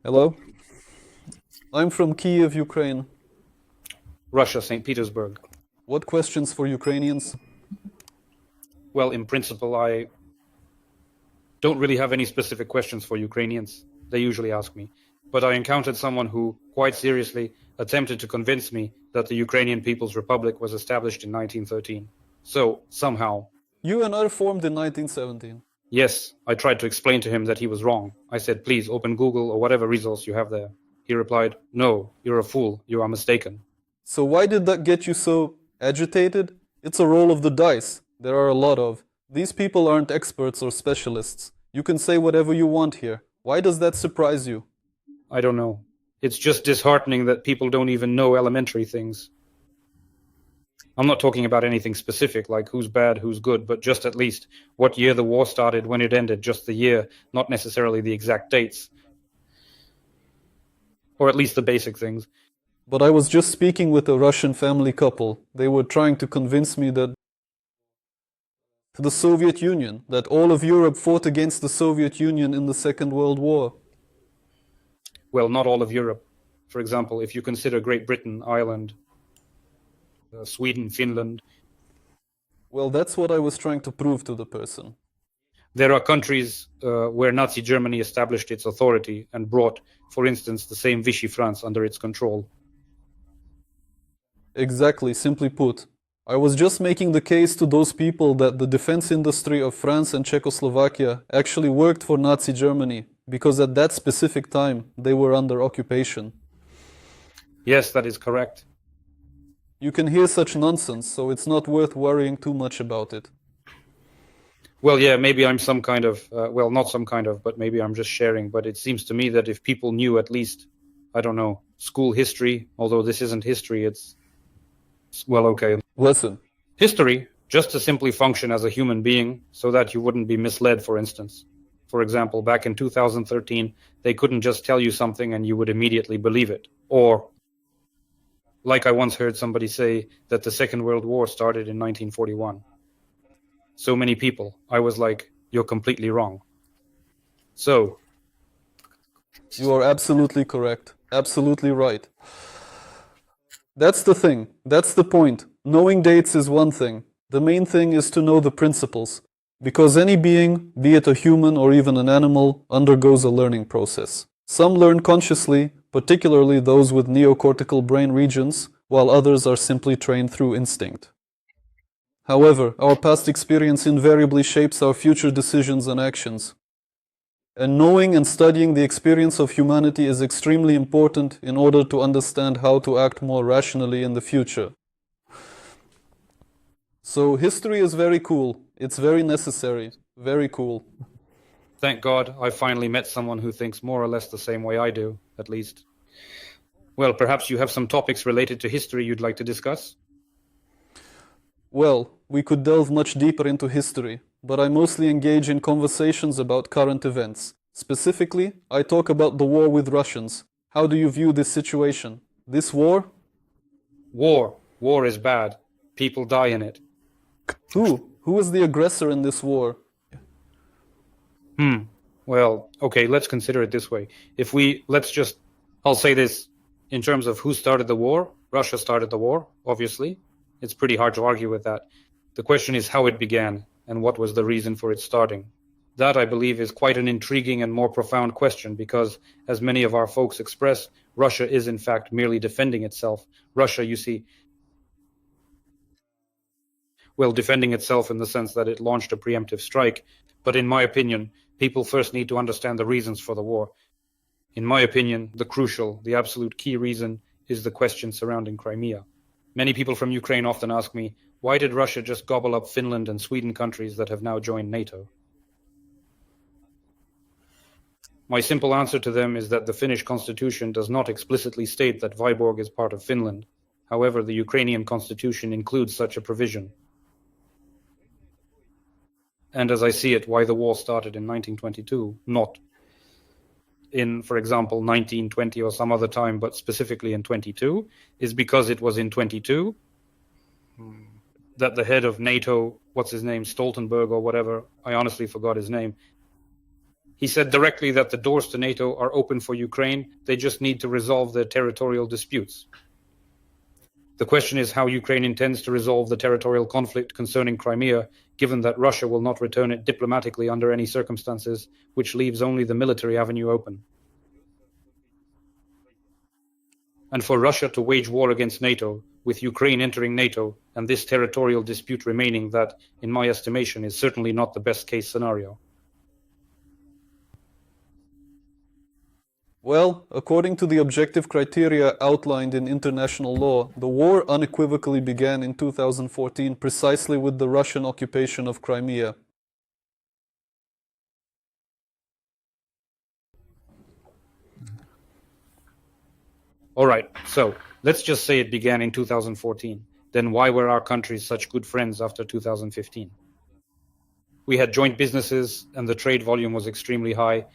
Hello? I'm from Kiev, Ukraine. Russia, St. Petersburg. What questions for Ukrainians? Well, in principle, I don't really have any specific questions for Ukrainians. They usually ask me. But I encountered someone who, quite seriously, attempted to convince me that the Ukrainian People's Republic was established in 1913. So, somehow, UNR formed in 1917. yes, I tried to explain to him that he was wrong. I said, please open Google or whatever resource you have there. He replied, no, you're a fool, you are mistaken. So why did that get you so agitated? It's a roll of the dice. There are a lot of. These people aren't experts or specialists. You can say whatever you want here. Why does that surprise you? I don't know. It's just disheartening that people don't even know elementary things. I'm not talking about anything specific, like who's bad, who's good, but just at least what year the war started, when it ended, just the year, not necessarily the exact dates. Or at least the basic things. But I was just speaking with a Russian family couple. They were trying to convince me that the Soviet Union, that all of Europe fought against the Soviet Union in the Second World War. Well, not all of Europe. For example, if you consider Great Britain, Ireland, Sweden, Finland. Well, that's what I was trying to prove to the person. There are countries where Nazi Germany established its authority and brought, for instance, the same Vichy France under its control. Exactly, simply put. I was just making the case to those people that the defense industry of France and Czechoslovakia actually worked for Nazi Germany, because at that specific time they were under occupation. Yes, that is correct. You can hear such nonsense, so it's not worth worrying too much about it. Well, yeah, maybe I'm some kind of, well, not some kind of, but maybe I'm just sharing. But it seems to me that if people knew at least, I don't know, school history, although this isn't history, it's well, okay. Listen. History, just to simply function as a human being so that you wouldn't be misled, for instance. For example, back in 2013, they couldn't just tell you something and you would immediately believe it. Or, like I once heard somebody say, that the Second World War started in 1941. So many people, I was like, you're completely wrong. So, you are absolutely correct. Absolutely right. That's the thing. That's the point. Knowing dates is one thing. The main thing is to know the principles. Because any being, be it a human or even an animal, undergoes a learning process. Some learn consciously, particularly those with neocortical brain regions, while others are simply trained through instinct. However, our past experience invariably shapes our future decisions and actions. And knowing and studying the experience of humanity is extremely important in order to understand how to act more rationally in the future. So history is very cool. It's very necessary. Very cool. Thank God I finally met someone who thinks more or less the same way I do, at least. Well, perhaps you have some topics related to history you'd like to discuss? Well, we could delve much deeper into history, but I mostly engage in conversations about current events. Specifically, I talk about the war with Russians. How do you view this situation? This war? War. War is bad. People die in it. Who? Who is the aggressor in this war? Well, okay, let's consider it this way. I'll say this, in terms of who started the war, Russia started the war, obviously. It's pretty hard to argue with that. The question is how it began, and what was the reason for its starting. That, I believe, is quite an intriguing and more profound question, because, as many of our folks express, Russia is in fact merely defending itself. Russia, you see, well, defending itself in the sense that it launched a preemptive strike. But in my opinion, people first need to understand the reasons for the war. In my opinion, the absolute key reason is the question surrounding Crimea. Many people from Ukraine often ask me, why did Russia just gobble up Finland and Sweden, countries that have now joined NATO? My simple answer to them is that the Finnish constitution does not explicitly state that Vyborg is part of Finland. However, the Ukrainian constitution includes such a provision. And as I see it, why the war started in 1922, not in, for example, 1920 or some other time, but specifically in 22, is because it was in 22 that the head of NATO, what's his name, Stoltenberg or whatever, I honestly forgot his name, He said directly that the doors to NATO are open for Ukraine. They just need to resolve their territorial disputes. The question is how Ukraine intends to resolve the territorial conflict concerning Crimea, given that Russia will not return it diplomatically under any circumstances, which leaves only the military avenue open. And for Russia to wage war against NATO, with Ukraine entering NATO, and this territorial dispute remaining, that, in my estimation, is certainly not the best case scenario. Well, according to the objective criteria outlined in international law, the war unequivocally began in 2014 precisely with the Russian occupation of Crimea. All right, so let's just say it began in 2014. Then why were our countries such good friends after 2015? We had joint businesses and the trade volume was extremely high.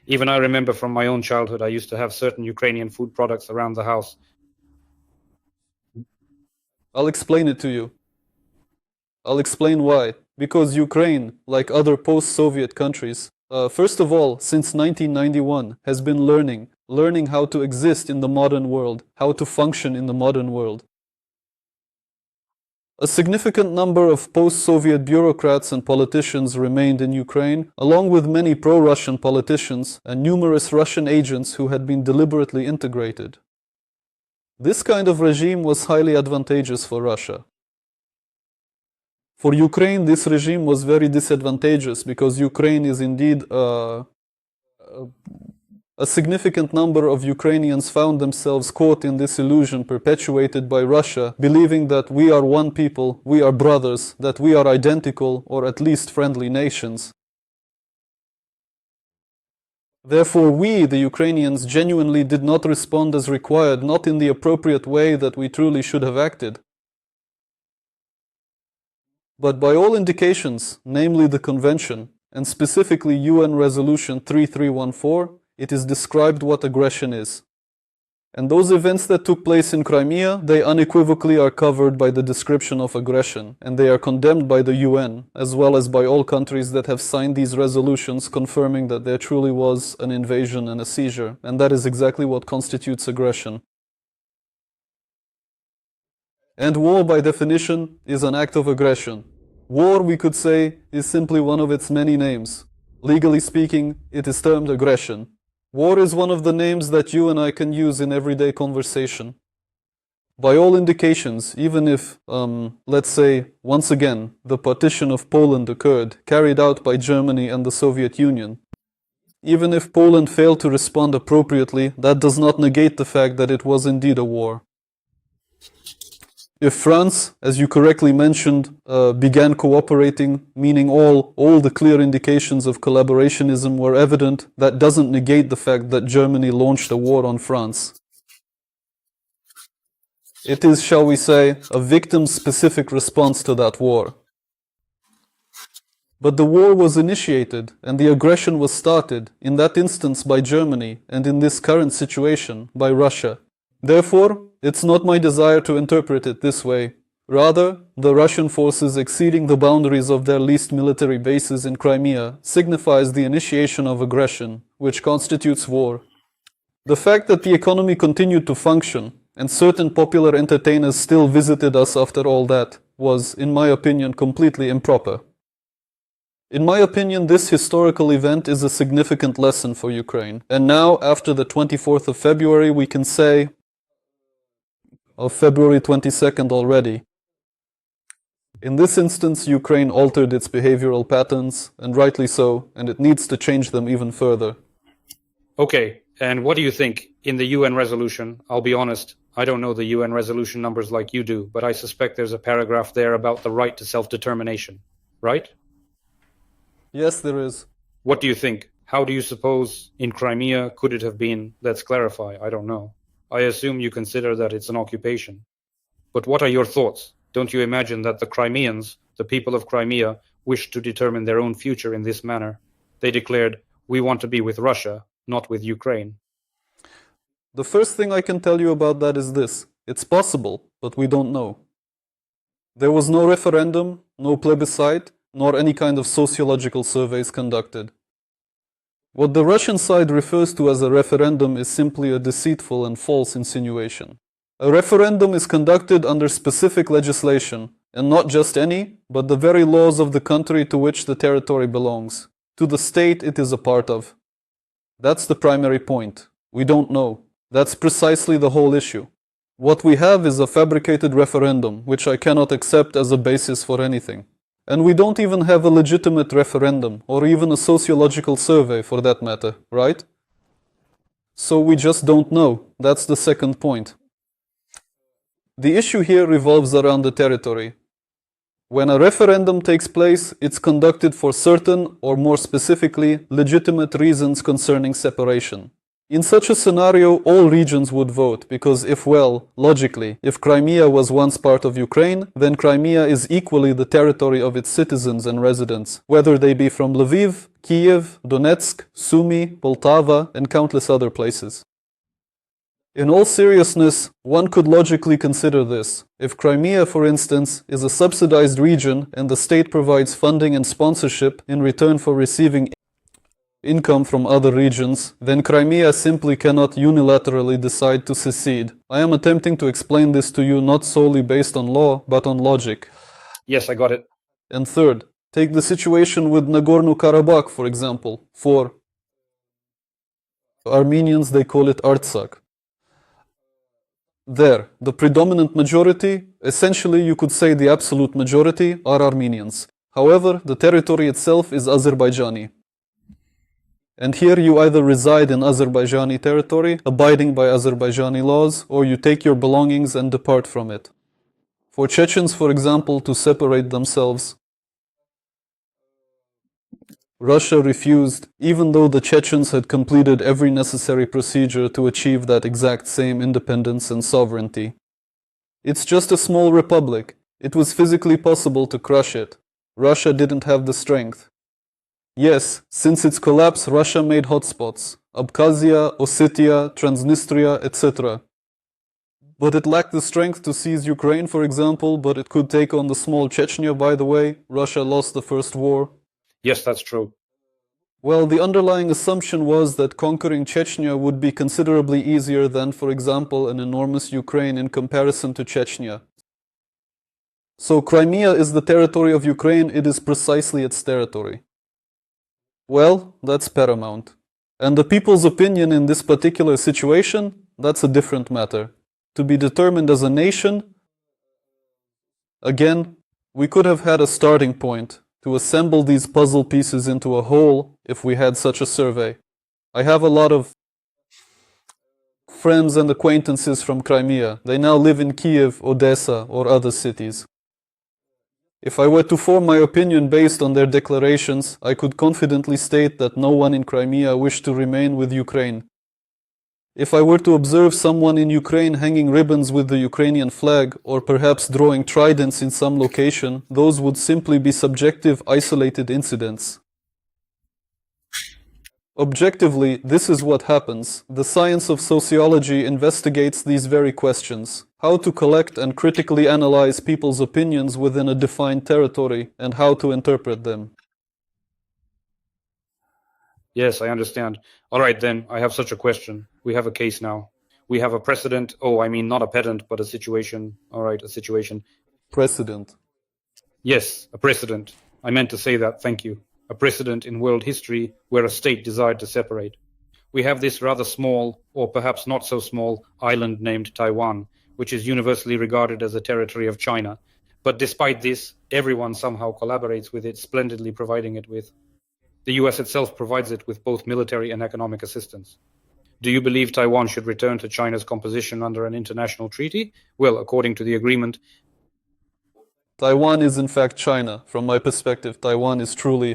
Even I remember from my own childhood, I used to have certain Ukrainian food products around the house. I'll explain it to you. I'll explain why. Because Ukraine, like other post-Soviet countries, first of all, since 1991, has been learning how to exist in the modern world, how to function in the modern world. A significant number of post-Soviet bureaucrats and politicians remained in Ukraine, along with many pro-Russian politicians and numerous Russian agents who had been deliberately integrated. This kind of regime was highly advantageous for Russia. For Ukraine, this regime was very disadvantageous because Ukraine is indeed a significant number of Ukrainians found themselves caught in this illusion perpetuated by Russia, believing that we are one people, we are brothers, that we are identical or at least friendly nations. Therefore, we, the Ukrainians, genuinely did not respond as required, not in the appropriate way that we truly should have acted. But by all indications, namely the Convention, and specifically UN Resolution 3314, it is described what aggression is. And those events that took place in Crimea, they unequivocally are covered by the description of aggression, and they are condemned by the UN, as well as by all countries that have signed these resolutions confirming that there truly was an invasion and a seizure, and that is exactly what constitutes aggression. And war, by definition, is an act of aggression. War, we could say, is simply one of its many names. Legally speaking, it is termed aggression. War is one of the names that you and I can use in everyday conversation. By all indications, even if, let's say, once again, the partition of Poland occurred, carried out by Germany and the Soviet Union, even if Poland failed to respond appropriately, that does not negate the fact that it was indeed a war. If France, as you correctly mentioned, began cooperating, meaning all the clear indications of collaborationism were evident, that doesn't negate the fact that Germany launched a war on France. It is, shall we say, a victim-specific response to that war. But the war was initiated, and the aggression was started, in that instance by Germany, and in this current situation, by Russia. Therefore, it's not my desire to interpret it this way. Rather, the Russian forces exceeding the boundaries of their least military bases in Crimea signifies the initiation of aggression, which constitutes war. The fact that the economy continued to function, and certain popular entertainers still visited us after all that, was, in my opinion, completely improper. In my opinion, this historical event is a significant lesson for Ukraine. And now, after the 24th of February, we can say, of February 22nd already. In this instance, Ukraine altered its behavioral patterns, and rightly so, and it needs to change them even further. Okay, and what do you think? In the UN resolution, I'll be honest, I don't know the UN resolution numbers like you do, but I suspect there's a paragraph there about the right to self-determination, right? Yes, there is. What do you think? How do you suppose in Crimea could it have been? Let's clarify, I don't know. I assume you consider that it's an occupation. But what are your thoughts? Don't you imagine that the Crimeans, the people of Crimea, wished to determine their own future in this manner? They declared, we want to be with Russia, not with Ukraine. The first thing I can tell you about that is this. It's possible, but we don't know. There was no referendum, no plebiscite, nor any kind of sociological surveys conducted. What the Russian side refers to as a referendum is simply a deceitful and false insinuation. A referendum is conducted under specific legislation, and not just any, but the very laws of the country to which the territory belongs, to the state it is a part of. That's the primary point. We don't know. That's precisely the whole issue. What we have is a fabricated referendum, which I cannot accept as a basis for anything. And we don't even have a legitimate referendum, or even a sociological survey for that matter, right? So we just don't know. That's the second point. The issue here revolves around the territory. When a referendum takes place, it's conducted for certain, or more specifically, legitimate reasons concerning separation. In such a scenario, all regions would vote, because logically, if Crimea was once part of Ukraine, then Crimea is equally the territory of its citizens and residents, whether they be from Lviv, Kiev, Donetsk, Sumy, Poltava, and countless other places. In all seriousness, one could logically consider this. If Crimea, for instance, is a subsidized region and the state provides funding and sponsorship in return for receiving income from other regions, then Crimea simply cannot unilaterally decide to secede. I am attempting to explain this to you not solely based on law, but on logic. Yes, I got it. And third, take the situation with Nagorno-Karabakh, for example. For Armenians, they call it Artsakh. There, the predominant majority, essentially you could say the absolute majority, are Armenians. However, the territory itself is Azerbaijani. And here you either reside in Azerbaijani territory, abiding by Azerbaijani laws, or you take your belongings and depart from it. For Chechens, for example, to separate themselves, Russia refused, even though the Chechens had completed every necessary procedure to achieve that exact same independence and sovereignty. It's just a small republic. It was physically possible to crush it. Russia didn't have the strength. Yes, since its collapse, Russia made hotspots: Abkhazia, Ossetia, Transnistria, etc. But it lacked the strength to seize Ukraine, for example, but it could take on the small Chechnya, by the way. Russia lost the first war. Yes, that's true. Well, the underlying assumption was that conquering Chechnya would be considerably easier than, for example, an enormous Ukraine in comparison to Chechnya. So Crimea is the territory of Ukraine, it is precisely its territory. Well, that's paramount. And the people's opinion in this particular situation, that's a different matter. To be determined as a nation, again, we could have had a starting point to assemble these puzzle pieces into a whole if we had such a survey. I have a lot of friends and acquaintances from Crimea. They now live in Kiev, Odessa, or other cities. If I were to form my opinion based on their declarations, I could confidently state that no one in Crimea wished to remain with Ukraine. If I were to observe someone in Ukraine hanging ribbons with the Ukrainian flag, or perhaps drawing tridents in some location, those would simply be subjective, isolated incidents. Objectively, this is what happens. The science of sociology investigates these very questions: how to collect and critically analyze people's opinions within a defined territory, and how to interpret them. Yes, I understand. All right, then, I have such a question. We have a case now. We have a precedent. Oh, I mean, not a pedant, but a situation. All right, a situation. Precedent. Yes, a precedent. I meant to say that, thank you. A precedent in world history where a state desired to separate. We have this rather small, or perhaps not so small, island named Taiwan, which is universally regarded as a territory of China. But despite this, everyone somehow collaborates with it, splendidly providing it with. The US itself provides it with both military and economic assistance. Do you believe Taiwan should return to China's composition under an international treaty? Well, according to the agreement, Taiwan is in fact China. From my perspective, Taiwan is truly